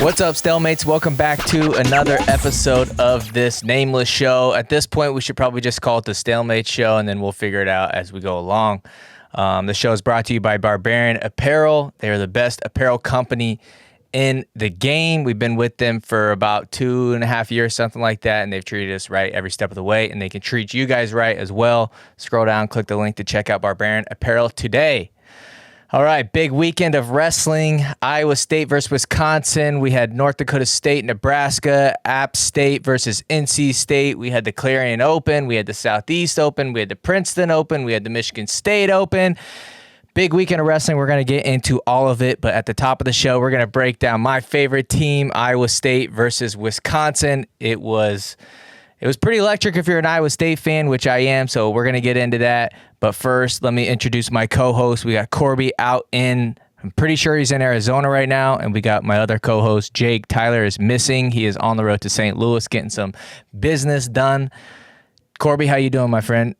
What's up, Stalemates? Welcome back to another episode of this nameless show. At this point, we should probably just call it the Stalemate Show, and then we'll figure it out as we go along. The show is brought to you by Barbarian Apparel. They're the best apparel company in the game. We've been with them for about 2.5 years, something like that, and they've treated us right every step of the way, and they can treat you guys right as well. Scroll down, click the link to check out Barbarian Apparel today. All right, big weekend of wrestling. Iowa State versus Wisconsin. We had North Dakota State, Nebraska, App State versus NC State. We had the Clarion Open. We had the Southeast Open. We had the Princeton Open. We had the Michigan State Open. Big weekend of wrestling. We're going to get into all of it, but at the top of the show, we're going to break down my favorite team, Iowa State versus Wisconsin. It was pretty electric if you're an Iowa State fan, which I am, so we're going to get into that. But first, let me introduce my co-host. We got Corby out I'm pretty sure he's in Arizona right now, and we got my other co-host, Jake. Tyler is missing. He is on the road to St. Louis getting some business done. Corby, how you doing, my friend?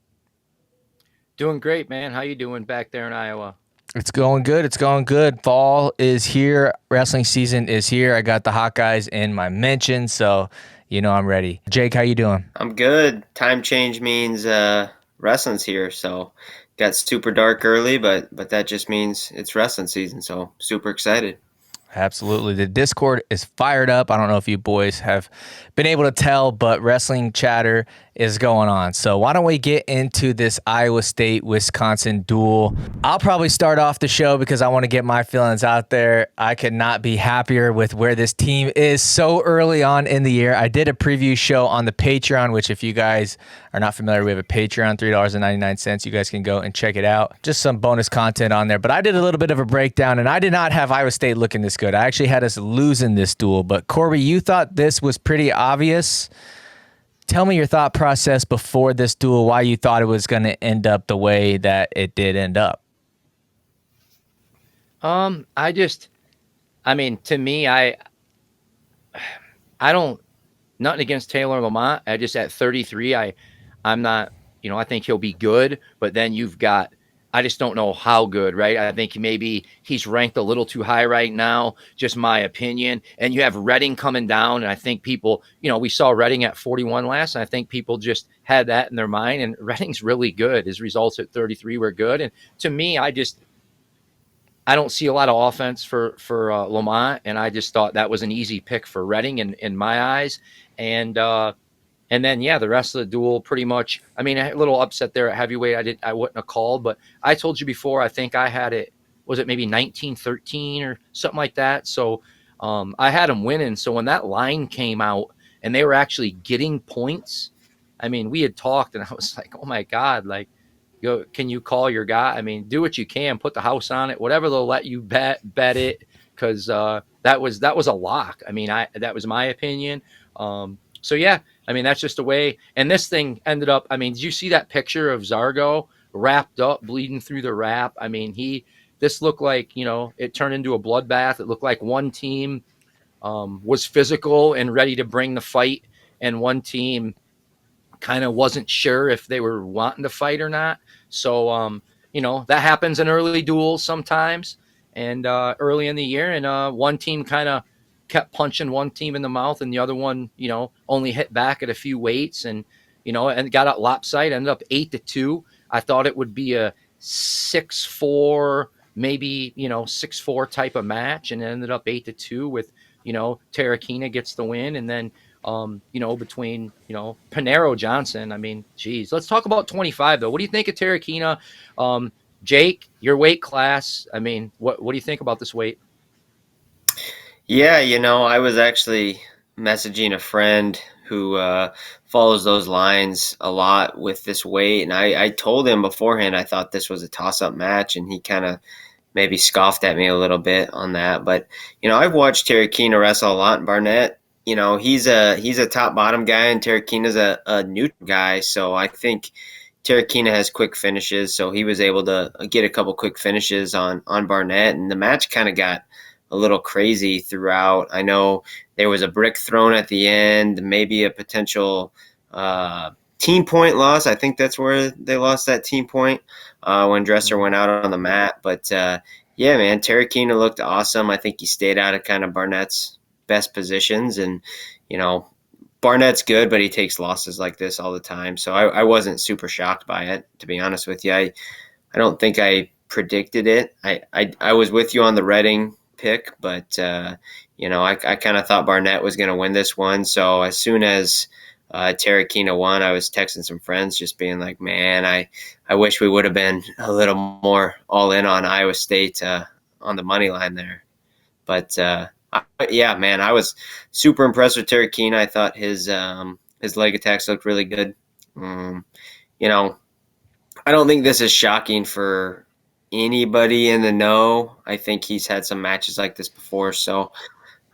Doing great, man. How you doing back there in Iowa? It's going good. It's going good. Fall is here. Wrestling season is here. I got the Hawkeyes in my mention, so you know I'm ready. Jake, how you doing? I'm good. Time change means wrestling's here, so got super dark early, but that just means it's wrestling season, so super excited. Absolutely. The Discord is fired up. I don't know if you boys have been able to tell, but wrestling chatter is going on. So why don't we get into this Iowa State-Wisconsin duel? I'll probably start off the show because I want to get my feelings out there. I could not be happier with where this team is so early on in the year. I did a preview show on the Patreon, which if you guys are not familiar, we have a Patreon, $3.99. You guys can go and check it out. Just some bonus content on there. But I did a little bit of a breakdown, and I did not have Iowa State looking this good. I actually had us losing this duel. But Corby, you thought this was pretty obvious. Tell me your thought process before this duel, why you thought it was going to end up the way that it did end up. To me, I don't, nothing against Taylor Lamont. I just, at 33, I'm not, I think he'll be good, but then I just don't know how good, right? I think maybe he's ranked a little too high right now, just my opinion. And you have Reading coming down, and I think people, we saw Reading at 41 last, and I think people just had that in their mind, and Reading's really good. His results at 33 were good. And to me, I don't see a lot of offense for Lamont, and I just thought that was an easy pick for Reading in my eyes. And then, the rest of the duel pretty much, a little upset there at heavyweight. I wouldn't have called, but I told you before, I think I had it, was it maybe 19-13 or something like that? So I had them winning. So when that line came out and they were actually getting points, we had talked and I was like, oh my God, can you call your guy? Do what you can, put the house on it, whatever they'll let you bet it. Cause that was a lock. That was my opinion. That's just the way. And this thing ended up, did you see that picture of Zargo wrapped up, bleeding through the wrap? This looked like, it turned into a bloodbath. It looked like one team was physical and ready to bring the fight, and one team kind of wasn't sure if they were wanting to fight or not. So, that happens in early duels sometimes and early in the year. And one team kind of kept punching one team in the mouth, and the other one, only hit back at a few weights, and got out lopsided, ended up 8-2. I thought it would be a 6-4, maybe, 6-4 type of match, and it ended up 8-2 with, Terrakina gets the win. And then, between, Paniro Johnson, geez, let's talk about 25 though. What do you think of Terrakina? Jake, your weight class, what do you think about this weight? Yeah, I was actually messaging a friend who follows those lines a lot with this weight, and I told him beforehand I thought this was a toss-up match, and he kind of maybe scoffed at me a little bit on that. But, I've watched Terrakina wrestle a lot, and Barnett, he's a top-bottom guy, and Terrakina's a neutral guy, so I think Terrakina has quick finishes, so he was able to get a couple quick finishes on Barnett, and the match kind of got a little crazy throughout. I know there was a brick thrown at the end, maybe a potential team point loss. I think that's where they lost that team point when Dresser went out on the mat. But yeah, man, Terrakina looked awesome. I think he stayed out of kind of Barnett's best positions. And, Barnett's good, but he takes losses like this all the time. So I wasn't super shocked by it, to be honest with you. I don't think I predicted it. I was with you on the Reading pick, but, I kind of thought Barnett was going to win this one. So as soon as Terrakina won, I was texting some friends just being like, man, I wish we would have been a little more all in on Iowa State on the money line there. But yeah, man, I was super impressed with Terrakina. I thought his leg attacks looked really good. I don't think this is shocking for anybody in the know. I think he's had some matches like this before, so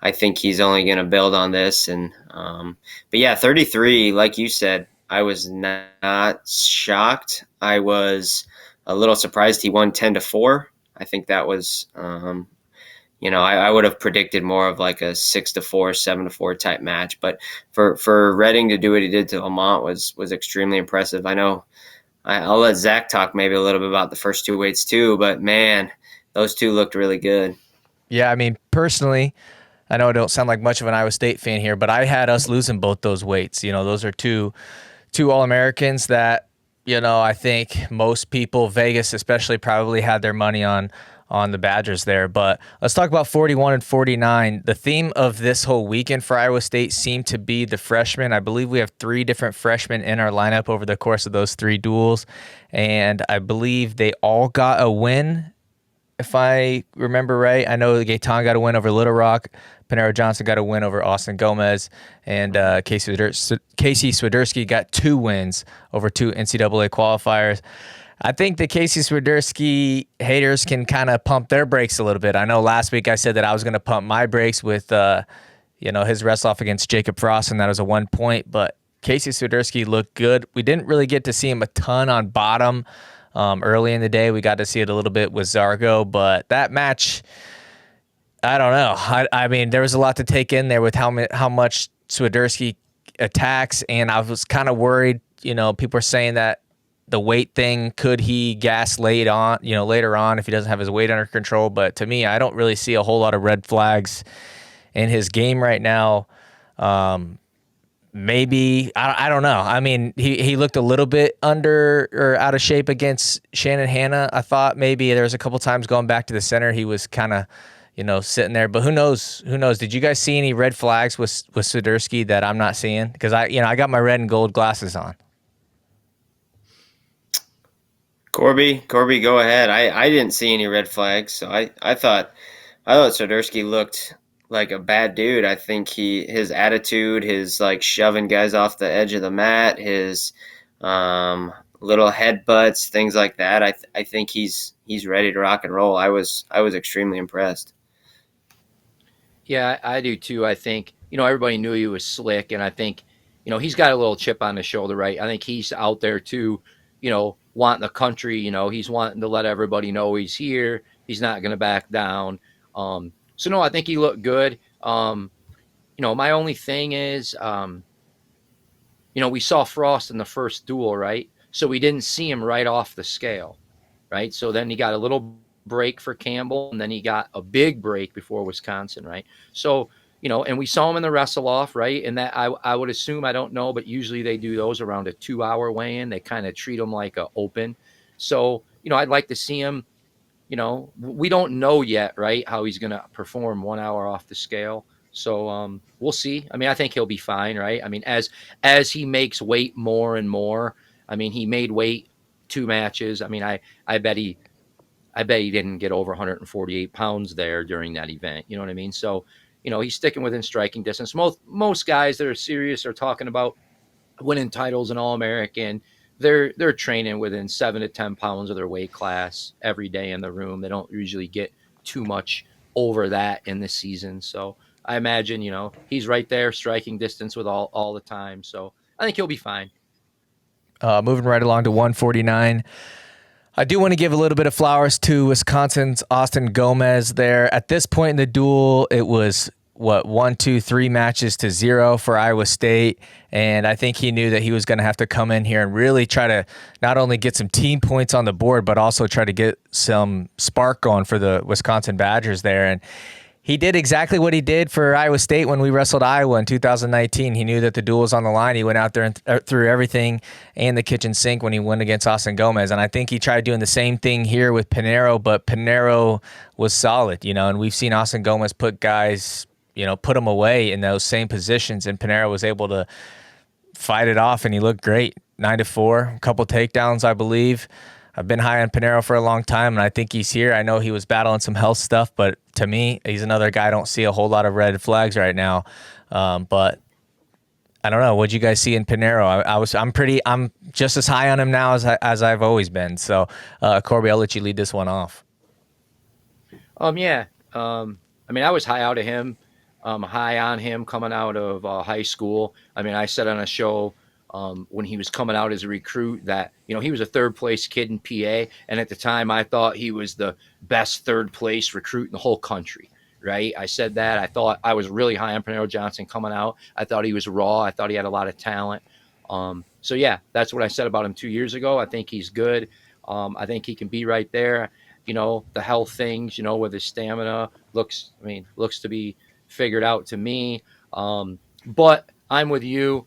I think he's only going to build on this. And but yeah, 33, like you said, I was not shocked. I was a little surprised he won 10-4. I think that was, I would have predicted more of like a 6-4, 7-4 type match. But for Reading to do what he did to Lamont was extremely impressive. I know I'll let Zach talk maybe a little bit about the first two weights too, but man, those two looked really good. Yeah, I mean, personally, I know I don't sound like much of an Iowa State fan here, but I had us losing both those weights. Those are two All-Americans that, I think most people, Vegas especially, probably had their money on the Badgers there. But let's talk about 41 and 49. The theme of this whole weekend for Iowa State seemed to be the freshmen. I believe we have 3 different freshmen in our lineup over the course of those 3 duels, and I believe they all got a win, if I remember right. I know Gaetan got a win over Little Rock. Paniro Johnson got a win over Austin Gomez, and Casey Swiderski got 2 wins over 2 NCAA qualifiers. I think the Casey Swiderski haters can kind of pump their brakes a little bit. I know last week I said that I was going to pump my brakes with, his wrestle-off against Jacob Frost, and that was a 1 point. But Casey Swiderski looked good. We didn't really get to see him a ton on bottom early in the day. We got to see it a little bit with Zargo, but that match, I don't know. I mean, there was a lot to take in there with how much Swiderski attacks, and I was kind of worried. People are saying that the weight thing, could he gas later on if he doesn't have his weight under control? But to me, I don't really see a whole lot of red flags in his game right now. Maybe, I don't know. I mean, he looked a little bit under or out of shape against Shannon Hanna. I thought maybe there was a couple times going back to the center, he was kind of, sitting there. But who knows? Did you guys see any red flags with Swiderski that I'm not seeing? Because I got my red and gold glasses on. Corby, go ahead. I didn't see any red flags, so I thought Swiderski looked like a bad dude. I think his attitude, his like shoving guys off the edge of the mat, his little headbutts, things like that. I think he's ready to rock and roll. I was extremely impressed. Yeah, I do too. I think everybody knew he was slick, and I think he's got a little chip on his shoulder, right? I think he's out there too, wanting the country, he's wanting to let everybody know he's here. He's not going to back down. So no, I think he looked good. My only thing is, we saw Frost in the first duel, right? So we didn't see him right off the scale, right? So then he got a little break for Campbell, and then he got a big break before Wisconsin, right? So, and we saw him in the wrestle off, right? And that I would assume, I don't know, but usually they do those around a 2-hour weigh-in. They kind of treat them like a open. So, I'd like to see him, we don't know yet, right, how he's going to perform 1 hour off the scale. So we'll see. I mean, I think he'll be fine, right? I mean, as he makes weight more and more, I mean, he made weight 2 matches. I mean, I bet he didn't get over 148 pounds there during that event. You know what I mean? So, he's sticking within striking distance. Most guys that are serious are talking about winning titles and All-American. They're training within 7 to 10 pounds of their weight class every day in the room. They don't usually get too much over that in the season. So I imagine, he's right there striking distance with all the time. So I think he'll be fine. Moving right along to 149. I do want to give a little bit of flowers to Wisconsin's Austin Gomez there. At this point in the duel, it was, 1, 2, 3 matches to 0 for Iowa State. And I think he knew that he was going to have to come in here and really try to not only get some team points on the board, but also try to get some spark going for the Wisconsin Badgers there. And He did exactly what he did for Iowa State when we wrestled Iowa in 2019. He knew that the duel was on the line. He went out there and threw everything and the kitchen sink when he went against Austin Gomez. And I think he tried doing the same thing here with Paniro, but Paniro was solid, and we've seen Austin Gomez put guys, put them away in those same positions, and Paniro was able to fight it off, and he looked great. 9-4, a couple takedowns, I believe. I've been high on Paniro for a long time, and I think he's here. I know he was battling some health stuff, but to me, he's another guy I don't see a whole lot of red flags right now. But I don't know. What'd you guys see in Paniro? I'm just as high on him now as I've always been. So, Corby, I'll let you lead this one off. Yeah. I was high out of him. High on him coming out of high school. I said on a show when he was coming out as a recruit that, he was a third place kid in PA. And at the time I thought he was the best third place recruit in the whole country. Right. I said that. I thought I was really high on Paniro Johnson coming out. I thought he was raw. I thought he had a lot of talent. So yeah, that's what I said about him 2 years ago. I think he's good. I think he can be right there. The health things, with his stamina looks to be figured out to me. But I'm with you.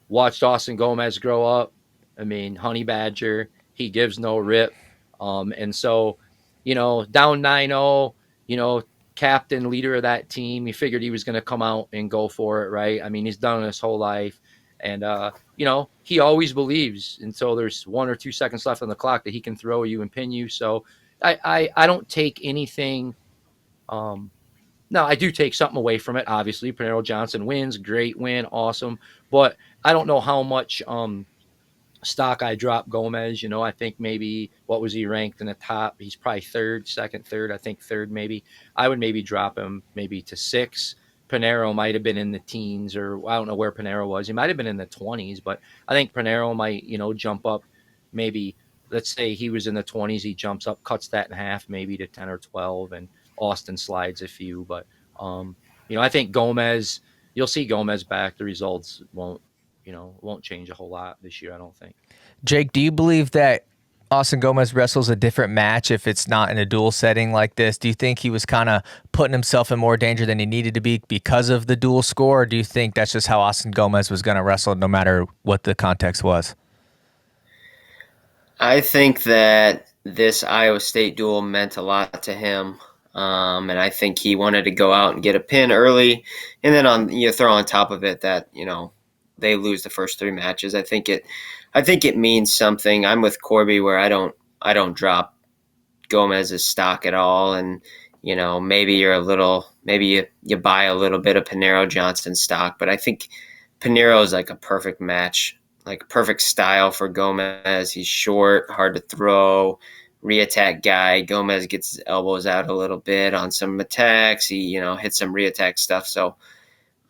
Watched Austin Gomez grow up. Honey Badger, he gives no rip. And so, down 9-0, captain, leader of that team, he figured he was going to come out and go for it, right? He's done it his whole life. And, he always believes until there's 1 or 2 seconds left on the clock that he can throw you and pin you. So I don't take anything. Now, I do take something away from it. Obviously, Paniro Johnson wins. Great win. Awesome. But I don't know how much stock I drop Gomez. I think maybe, what was he ranked in the top? He's probably third, I think third maybe. I would maybe drop him maybe to 6. Paniro might have been in the teens, or I don't know where Paniro was. He might have been in the 20s, but I think Paniro might, jump up maybe, let's say he was in the 20s. He jumps up, cuts that in half, maybe to 10 or 12, and Austin slides a few. But, I think Gomez, you'll see Gomez back. The results won't change a whole lot this year, I don't think. Jake, do you believe that Austin Gomez wrestles a different match if it's not in a dual setting like this? Do you think he was kind of putting himself in more danger than he needed to be because of the dual score? Or do you think that's just how Austin Gomez was going to wrestle no matter what the context was? I think that this Iowa State duel meant a lot to him. And I think he wanted to go out and get a pin early. And then throw on top of it that, they lose the first 3 matches. I think it means something. I'm with Corby where I don't drop Gomez's stock at all. And, maybe you buy a little bit of Paniro Johnson stock, but I think Paniro is like a perfect match, like a perfect style for Gomez. He's short, hard to throw, re-attack guy. Gomez gets his elbows out a little bit on some attacks. He, hits some re-attack stuff. So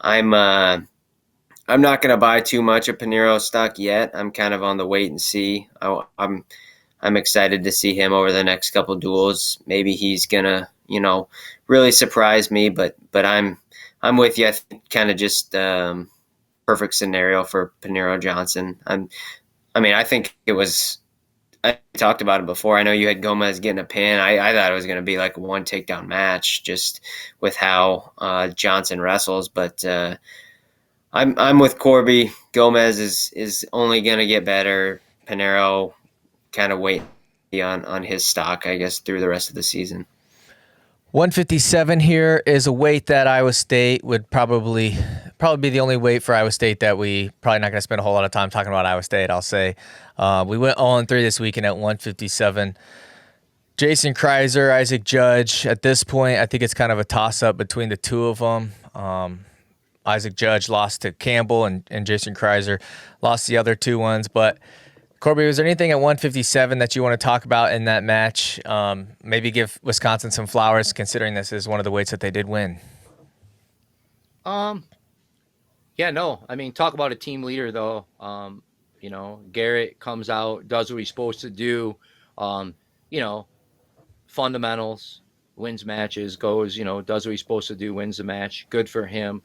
I'm not going to buy too much of Paniro stock yet. I'm kind of on the wait and see. I'm excited to see him over the next couple duels. Maybe he's going to, really surprise me, but I'm with you. I think kind of just perfect scenario for Paniro Johnson. I think it was, I talked about it before. I know you had Gomez getting a pin. I thought it was going to be like a 1 takedown match just with how Johnson wrestles, but I'm with Corby. Gomez is only going to get better. Paniro kind of wait on his stock, I guess, through the rest of the season. 157 here is a weight that Iowa State would probably be the only weight for Iowa State that we probably not going to spend a whole lot of time talking about Iowa State, I'll say. We went 0-3 this weekend at 157. Jason Kreiser, Isaac Judge. At this point, I think it's kind of a toss-up between the two of them. Isaac Judge lost to Campbell, and Jason Kreiser lost the other 2 ones. But, Corby, was there anything at 157 that you want to talk about in that match? Maybe give Wisconsin some flowers, considering this is one of the weights that they did win. Yeah, no. Talk about a team leader, though. Garrett comes out, does what he's supposed to do. Fundamentals, wins matches, goes, does what he's supposed to do, wins the match. Good for him.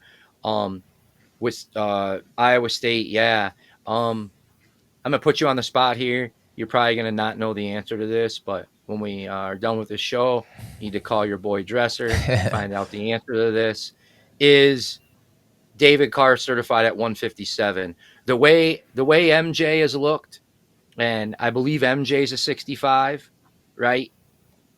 With Iowa State, yeah. I'm going to put you on the spot here. You're probably going to not know the answer to this, but when we are done with the show, you need to call your boy Dresser and find out the answer to this. Is David Carr certified at 157? The way MJ has looked, and I believe MJ's a 65, right?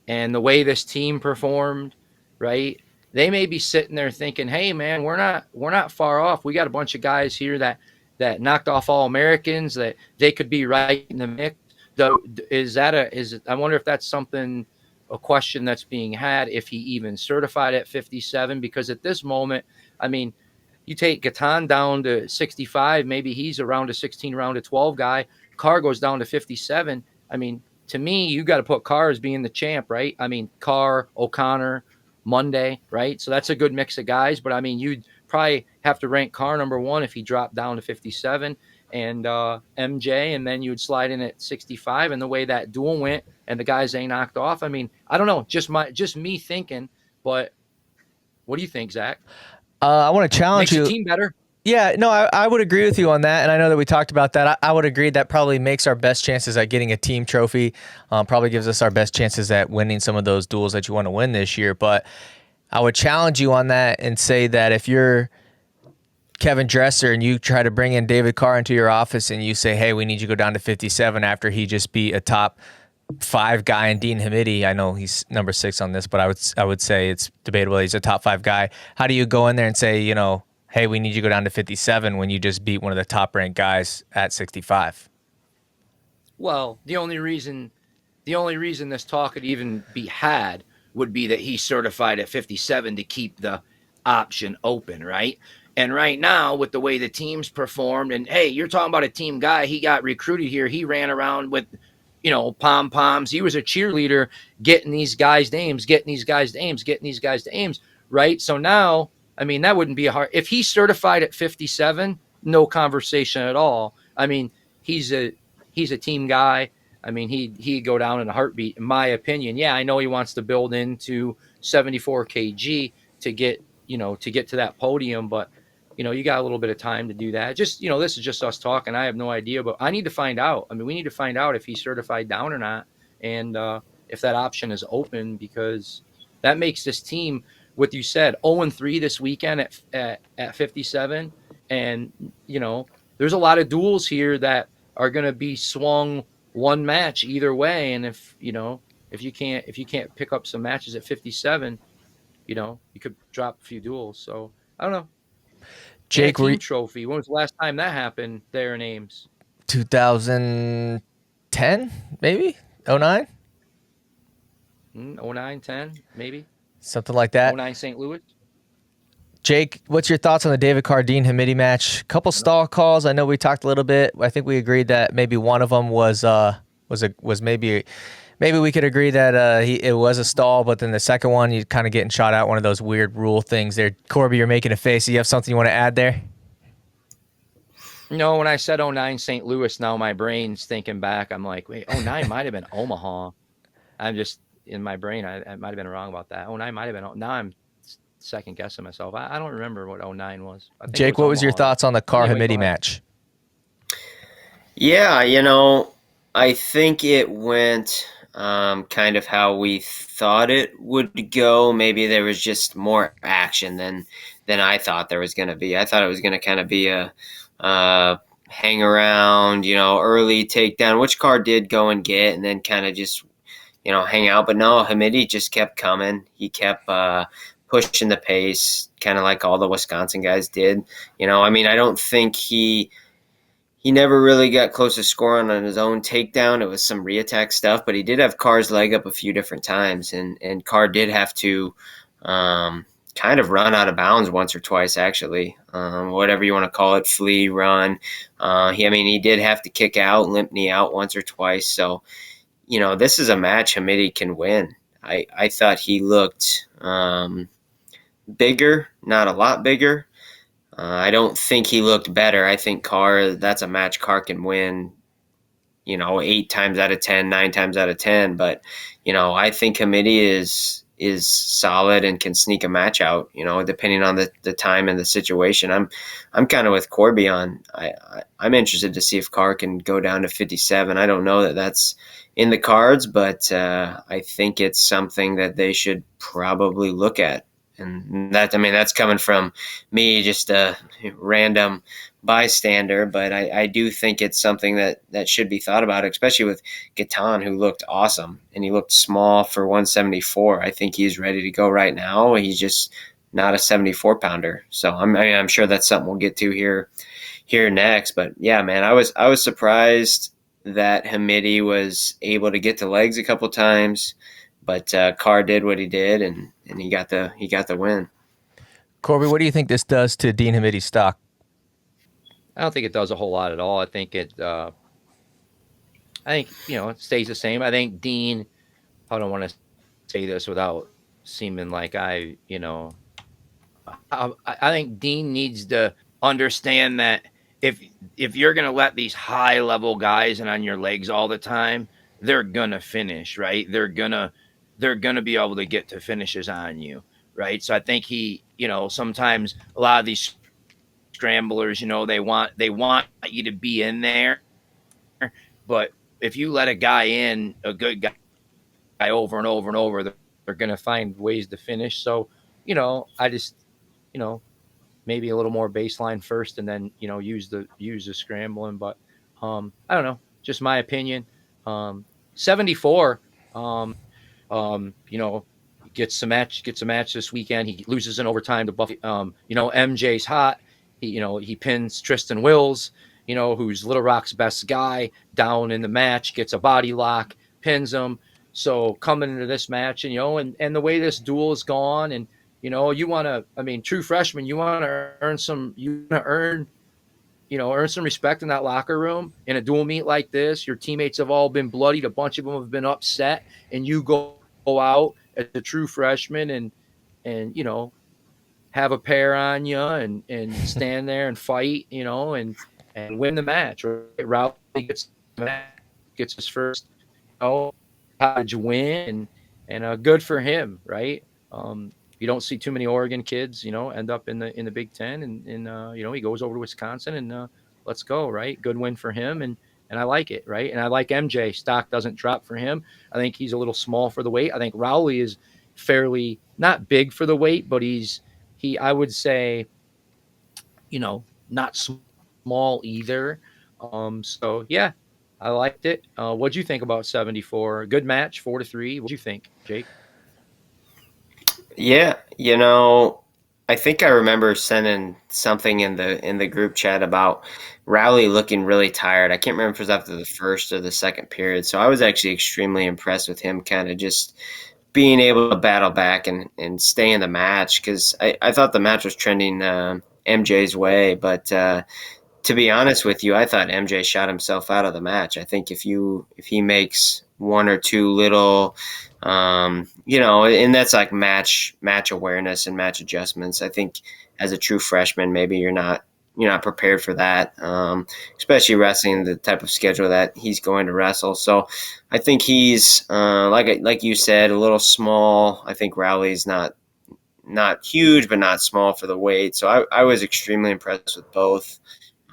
And the way this team performed, right? They may be sitting there thinking, "Hey, man, we're not far off. We got a bunch of guys here that knocked off All Americans that they could be right in the mix." Though, I wonder if that's something, a question that's being had, if he even certified at 57, because at this moment, I mean, you take Gatan down to 65, maybe he's around a 16, round to 12 guy. Carr goes down to 57. I mean, to me, you got to put Carr as being the champ, right? I mean, Carr, O'Connor, Monday, right? So that's a good mix of guys. But I mean, you'd probably have to rank Carr number one if he dropped down to 57, and MJ, and then you'd slide in at 65. And the way that duel went and the guys they knocked off, I mean, I don't know, just me thinking. But what do you think, Zach? I want to challenge Makes you. the team better. Yeah, no, I would agree with you on that, and I know that we talked about that. I would agree that probably makes our best chances at getting a team trophy, probably gives us our best chances at winning some of those duels that you want to win this year. But I would challenge you on that and say that if you're Kevin Dresser and you try to bring in David Carr into your office and you say, hey, we need you to go down to 57 after he just beat a top 5 guy in Dean Hamiti. I know he's number 6 on this, but I would say it's debatable. He's a top 5 guy. How do you go in there and say, hey, we need you to go down to 57 when you just beat one of the top-ranked guys at 65? Well, the only reason this talk could even be had would be that he's certified at 57 to keep the option open, right? And right now, with the way the team's performed, and hey, you're talking about a team guy. He got recruited here. He ran around with, pom-poms. He was a cheerleader getting these guys' names, right? So now, I mean, that wouldn't be a hard. If he's certified at 57, no conversation at all. I mean, he's a team guy. I mean, he'd go down in a heartbeat, in my opinion. Yeah, I know he wants to build into 74 kg to get to that podium, but you got a little bit of time to do that. Just this is just us talking. I have no idea, but I need to find out. I mean, we need to find out if he's certified down or not, and if that option is open, because that makes this team, what you said, 0-3 this weekend at 57. And, there's a lot of duels here that are going to be swung one match either way. And if you can't pick up some matches at 57, you could drop a few duels. So I don't know. Jake, team trophy. When was the last time that happened there in Ames? 2010, maybe? 09? 09, 10, maybe. Something like that. 09 St. Louis. Jake, what's your thoughts on the David Carr Dean Hamiti match? Couple stall calls. I know we talked a little bit. I think we agreed that maybe one of them was maybe we could agree that it was a stall, but then the second one, you kind of getting shot out, one of those weird rule things there. Corby, you're making a face. Do you have something you want to add there? No, when I said 09 St. Louis, now my brain's thinking back. I'm like, wait, 09 might have been Omaha. I'm just in my brain. I might have been wrong about that. 09 might have been. Now I'm second guessing myself. I don't remember what 09 was. Jake, what was your thoughts on the Carr Hamiti match? Yeah, I think it went kind of how we thought it would go. Maybe there was just more action than I thought there was going to be. I thought it was going to kind of be a hang around, early takedown, which Carr did go and get, and then kind of just, hang out. But no, Hamiti just kept coming. He kept pushing the pace, kind of like all the Wisconsin guys did. I mean, I don't think he never really got close to scoring on his own takedown. It was some reattack stuff, but he did have Carr's leg up a few different times, and Carr did have to kind of run out of bounds once or twice, actually. Whatever you want to call it, flee, run. He did have to kick out, limp knee out once or twice. So, this is a match Hamiti can win. I thought he looked bigger, not a lot bigger. I don't think he looked better. I think that's a match Carr can win, 8 times out of 10, 9 times out of 10. But, I think Hamiti is solid and can sneak a match out, depending on the time and the situation. I'm kind of with Corby on, I'm interested to see if Carr can go down to 57. I don't know that that's in the cards, but I think it's something that they should probably look at. And that's coming from me, just a random bystander, but I do think it's something that should be thought about, especially with Gaetan, who looked awesome, and he looked small for 174. I think he's ready to go right now. He's just not a 74 pounder. So I'm sure that's something we'll get to here next. But yeah, man, I was surprised that Hamiti was able to get the legs a couple times, but Carr did what he did, and he got the win. Corby, what do you think this does to Dean Hamiti's stock? I don't think it does a whole lot at all. I think it stays the same. I think Dean, I don't want to say this without seeming like I think Dean needs to understand that if you're going to let these high level guys in on your legs all the time, they're going to finish, right? They're going to be able to get to finishes on you, right? So I think he, sometimes a lot of these scramblers, they want you to be in there, but if you let a guy in, a good guy over and over and over, they're going to find ways to finish. So, I just, maybe a little more baseline first, and then use the scrambling. But I don't know, just my opinion. 74, gets a match this weekend. He loses in overtime to Buffy. MJ's hot. He pins Tristan Wills, who's Little Rock's best guy, down in the match, gets a body lock, pins him. So coming into this match, and the way this duel is gone, and you want to, true freshman, you want to earn some respect in that locker room. In a dual meet like this, your teammates have all been bloodied. A bunch of them have been upset, and you go out as a true freshman and have a pair on you and stand there and fight, and win the match. Right? Rowley gets his first college win, and good for him, right? You don't see too many Oregon kids, end up in the Big Ten, and he goes over to Wisconsin, and let's go, right? Good win for him, and I like it, right? And I like MJ. Stock doesn't drop for him. I think he's a little small for the weight. I think Rowley is fairly not big for the weight, but I would say, not small either. So yeah, I liked it. What'd you think about 74? Good match, 4-3. What'd you think, Jake? Yeah, I think I remember sending something in the group chat about Rowley looking really tired. I can't remember if it was after the first or the second period. So I was actually extremely impressed with him kind of just being able to battle back and stay in the match, because I thought the match was trending MJ's way. But to be honest with you, I thought MJ shot himself out of the match. I think if he makes one or two little and that's like match awareness and match adjustments. I think as a true freshman, maybe you're not prepared for that, especially wrestling the type of schedule that he's going to wrestle. So I think he's like you said, a little small. I think Rowley's not huge, but not small for the weight. So I was extremely impressed with both.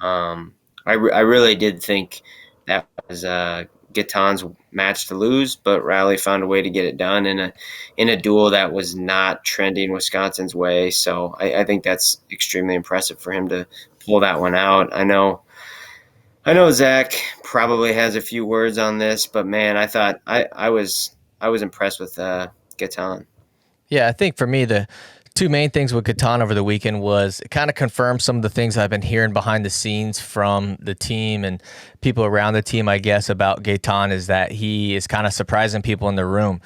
I really did think that was Gaetan's match to lose, but Rowley found a way to get it done in a duel that was not trending Wisconsin's way. So I think that's extremely impressive for him to pull that one out. I know Zach probably has a few words on this, but man, I thought I was impressed with Gaetan. Yeah, I think for me, the two main things with Gaetan over the weekend was it kind of confirmed some of the things I've been hearing behind the scenes from the team and people around the team, I guess, about Gaetan, is that he is kind of surprising people in the room.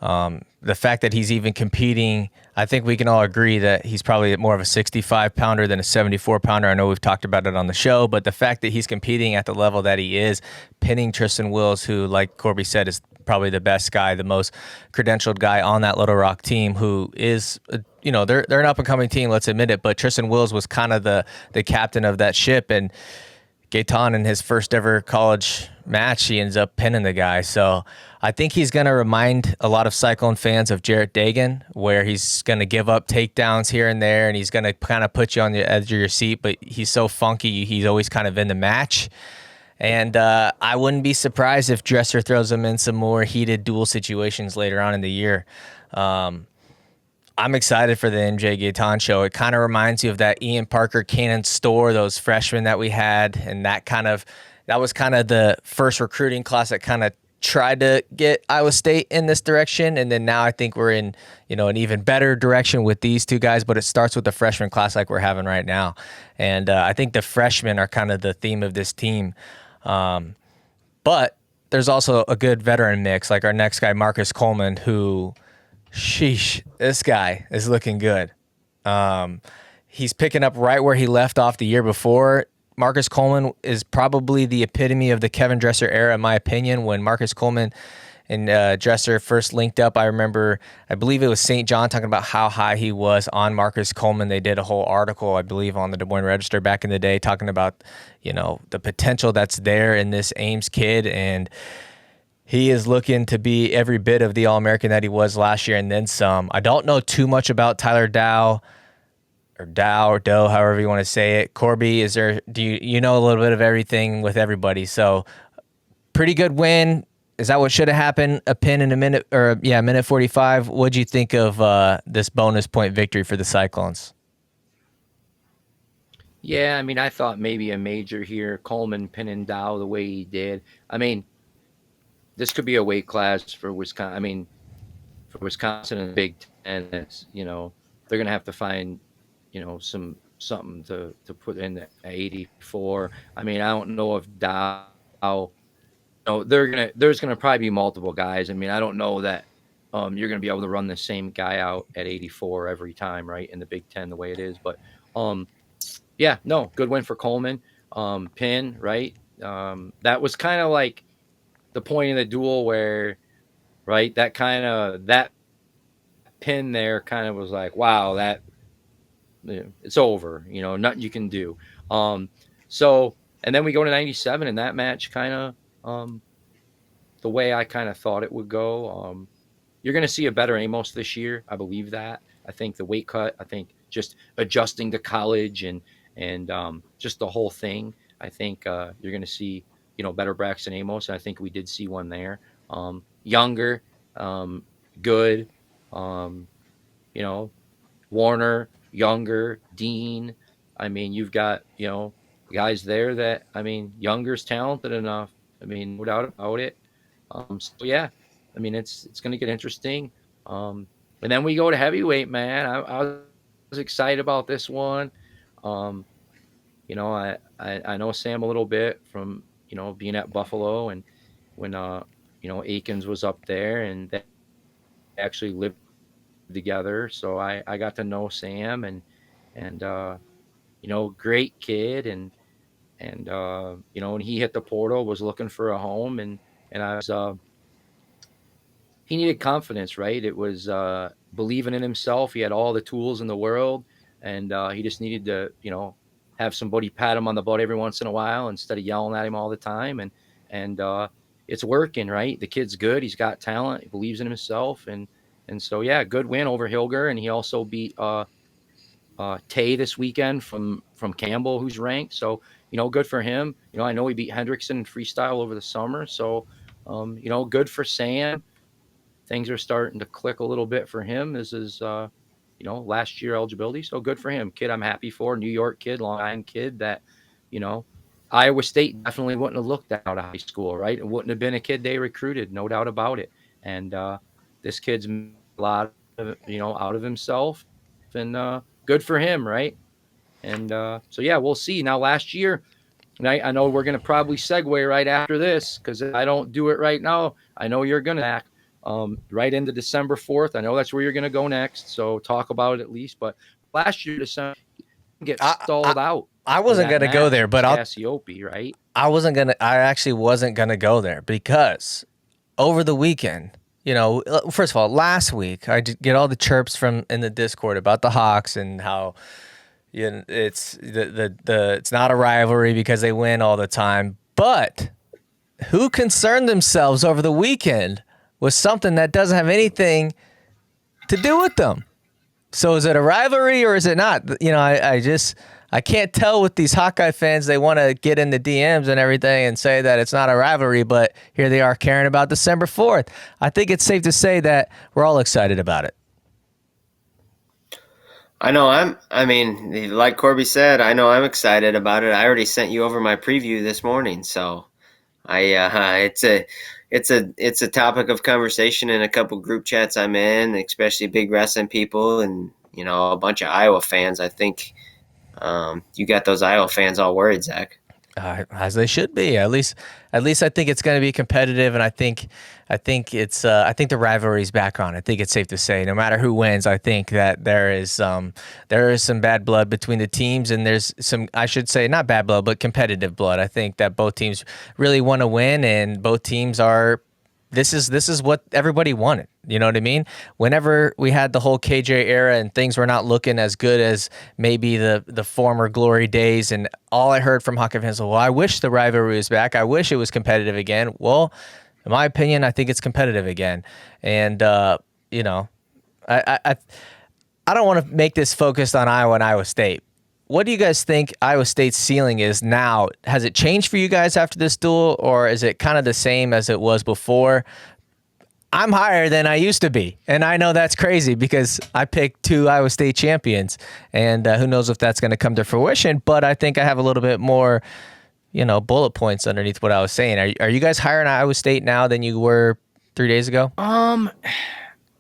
The fact that he's even competing, I think we can all agree that he's probably more of a 65 pounder than a 74 pounder. I know we've talked about it on the show, but the fact that he's competing at the level that he is, pinning Tristan Wills, who, like Corby said, is probably the best guy, the most credentialed guy on that Little Rock team, who is, they're an up and coming team, let's admit it. But Tristan Wills was kind of the captain of that ship, and Gaetan in his first ever college match, he ends up pinning the guy. So I think he's going to remind a lot of Cyclone fans of Jarrett Dagan, where he's going to give up takedowns here and there, and he's going to kind of put you on the edge of your seat, but he's so funky, he's always kind of in the match. And I wouldn't be surprised if Dresser throws him in some more heated duel situations later on in the year. I'm excited for the MJ Gaetan show. It kind of reminds you of that Ian Parker, Cannon Store, those freshmen that we had, and that was kind of the first recruiting class that kind of tried to get Iowa State in this direction. And then now I think we're in, an even better direction with these two guys, but it starts with the freshman class like we're having right now. And I think the freshmen are kind of the theme of this team. But there's also a good veteran mix, like our next guy, Marcus Coleman, who, sheesh, this guy is looking good. He's picking up right where he left off the year before. Marcus Coleman is probably the epitome of the Kevin Dresser era, in my opinion. When Marcus Coleman and Dresser first linked up, I believe it was St. John talking about how high he was on Marcus Coleman. They did a whole article, I believe, on the Des Moines Register back in the day, talking about, the potential that's there in this Ames kid. And he is looking to be every bit of the All-American that he was last year and then some. I don't know too much about Tyler Dow, or Doe, however you want to say it. Corby, do you know a little bit of everything with everybody? So pretty good win. Is that what should have happened? A pin in minute 45. What'd you think of this bonus point victory for the Cyclones? Yeah, I thought maybe a major here. Coleman pinning Dow the way he did. This could be a weight class for Wisconsin. For Wisconsin and the Big Ten, it's, they're gonna have to find, something to put in at 84. I don't know if Dow. There's gonna probably be multiple guys. I don't know that you're gonna be able to run the same guy out at 84 every time, right? In the Big Ten, the way it is, but good win for Coleman. Pin, right? That was kind of like the point of the duel where, right, that pin there kind of was like, wow, that it's over, nothing you can do. So, and then we go to 97, and that match kind of the way I kind of thought it would go. You're going to see a better Amos this year. I believe that. I think the weight cut, I think just adjusting to college and just the whole thing. I think you're going to see, better Braxton Amos. And I think we did see one there. Younger, good, Warner, younger, Dean. You've got, guys there that, younger's talented enough. No doubt about it. It's going to get interesting. And then we go to heavyweight, man. I was excited about this one. I know Sam a little bit from, being at Buffalo, and when, Akins was up there, and they actually lived together. So I got to know Sam, and great kid. And when he hit the portal, was looking for a home, and I was, he needed confidence, right? It was believing in himself. He had all the tools in the world, and he just needed to, have somebody pat him on the butt every once in a while instead of yelling at him all the time. And it's working, right? The kid's good. He's got talent. He believes in himself. And so, good win over Hilger. And he also beat Tay this weekend from Campbell, who's ranked. So, good for him. I know he beat Hendrickson in freestyle over the summer. So, good for Sam. Things are starting to click a little bit for him. This is, last year eligibility. So good for him. Kid I'm happy for. New York kid, Long Island kid that, Iowa State definitely wouldn't have looked out of high school, right? It wouldn't have been a kid they recruited, no doubt about it. And this kid's made a lot of, out of himself. And good for him, right? And we'll see. Now, last year, and I know we're going to probably segue right after this, because if I don't do it right now, I know you're going to act. Right into December 4th. I know that's where you're going to go next. So talk about it at least. But last year, December, get stalled out. I wasn't going to go there, but Cassiope, right? I actually wasn't going to go there, because over the weekend, first of all, last week, I did get all the chirps in the Discord about the Hawks and how, It's it's not a rivalry because they win all the time. But who concerned themselves over the weekend with something that doesn't have anything to do with them? So is it a rivalry or is it not? I can't tell with these Hawkeye fans. They want to get in the DMs and everything and say that it's not a rivalry, but here they are caring about December 4th. I think it's safe to say that we're all excited about it. I know like Corby said, I know I'm excited about it. I already sent you over my preview this morning, so it's a topic of conversation in a couple group chats I'm in, especially big wrestling people and a bunch of Iowa fans. I think you got those Iowa fans all worried, Zach. As they should be. At least I think it's going to be competitive, and I think the rivalry's back on. I think it's safe to say, no matter who wins, I think that there is some bad blood between the teams, and there's some, I should say, not bad blood, but competitive blood. I think that both teams really want to win, and both teams are. This is what everybody wanted. You know what I mean? Whenever we had the whole KJ era and things were not looking as good as maybe the former glory days, and all I heard from Hawkeye fans was, well, I wish the rivalry was back. I wish it was competitive again. Well, in my opinion, I think it's competitive again. And, I don't want to make this focused on Iowa and Iowa State. What do you guys think Iowa State's ceiling is now? Has it changed for you guys after this duel, or is it kind of the same as it was before? I'm higher than I used to be, and I know that's crazy because I picked 2 Iowa State champions, and who knows if that's going to come to fruition, but I think I have a little bit more, bullet points underneath what I was saying. Are you guys higher in Iowa State now than you were 3 days ago?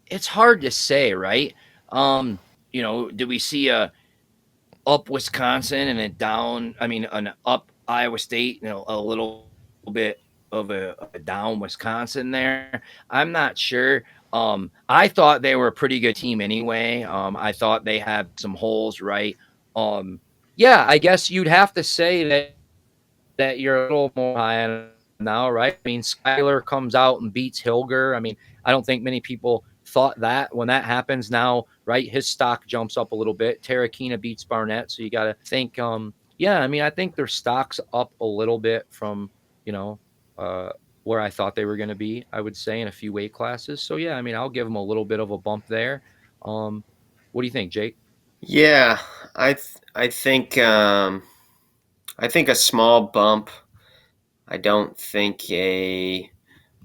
It's hard to say, right? Do we see a up Wisconsin and an up Iowa State, a little bit of a down Wisconsin there? I'm not sure. I thought they were a pretty good team anyway. I thought they had some holes, right? I guess you'd have to say that you're a little more high now, right? I mean, Skyler comes out and beats Hilger. I mean, I don't think many people thought that when that happens now, right? His stock jumps up a little bit. Tarakina beats Barnett, so you got to think. I think their stock's up a little bit from where I thought they were going to be. I would say in a few weight classes. So I'll give them a little bit of a bump there. What do you think, Jake? Yeah, I think a small bump. I don't think a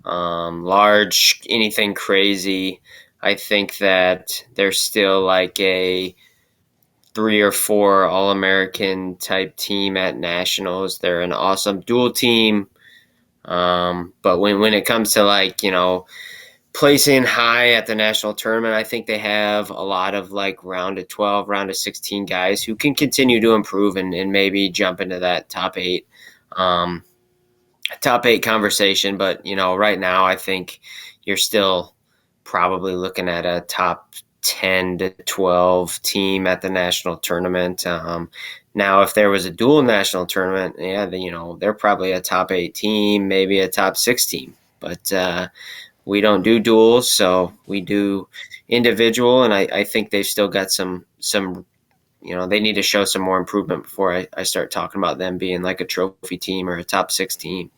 large anything crazy. I think that they're still like a 3 or 4 All-American type team at nationals. They're an awesome dual team. But when it comes to placing high at the national tournament, I think they have a lot of round of 12, round of 16 guys who can continue to improve and maybe jump into that top 8 conversation. But right now I think you're still probably looking at a top 10 to 12 team at the national tournament. Now, if there was a dual national tournament, they're probably a top 8 team, maybe a top 6 team. But we don't do duels, so we do individual, and I think they've still got some they need to show some more improvement before I start talking about them being like a trophy team or a top 6 team.